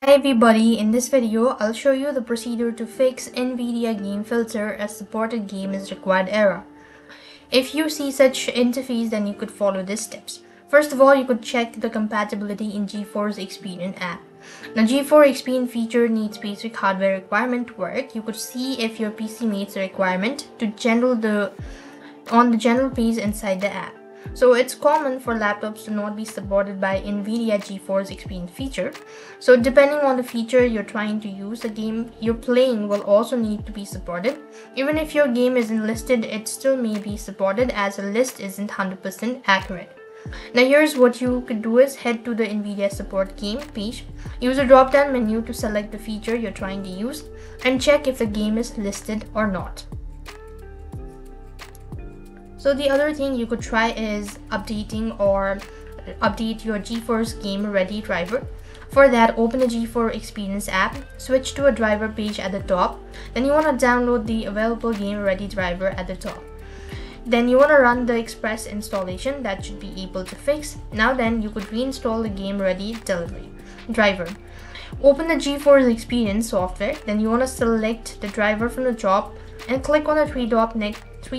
Hi everybody, in this video I'll show you the procedure to fix NVIDIA game filter as supported game is required error. If you see such interface, then you could follow these steps. First of all, you could check the compatibility in GeForce Experience app. Now GeForce Experience feature needs basic hardware requirement to work. You could see if your PC meets the requirement on the general page inside the app. So it's common for laptops to not be supported by NVIDIA GeForce Experience feature. So depending on the feature you're trying to use, the game you're playing will also need to be supported. Even if your game isn't listed, it still may be supported as a list isn't 100% accurate. Now here's what you could do is head to the NVIDIA support game page, use a drop down menu to select the feature you're trying to use and check if the game is listed or not. So the other thing you could try is update your GeForce Game Ready driver. For that, open the GeForce Experience app, switch to a driver page at the top. Then you want to download the available Game Ready driver at the top. Then you want to run the express installation that should be able to fix. Now then, you could reinstall the Game Ready driver. Open the GeForce Experience software. Then you want to select the driver from the top and click on the three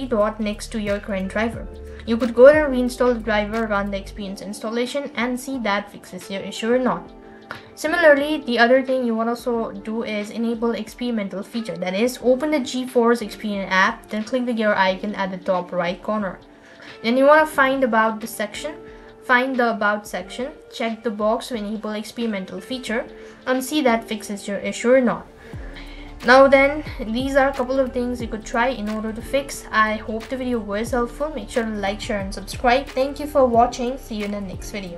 dot next to your current driver. You could go and reinstall the driver, run the experience installation and see that fixes your issue or not. Similarly, the other thing you want to also do is enable experimental feature. That is, open the GeForce Experience app, then click the gear icon at the top right corner. Then you want to find the About section, check the box to enable experimental feature and see that fixes your issue or not. Now then, these are a couple of things you could try in order to fix. I hope the video was helpful. Make sure to like, share and subscribe. Thank you for watching. See you in the next video.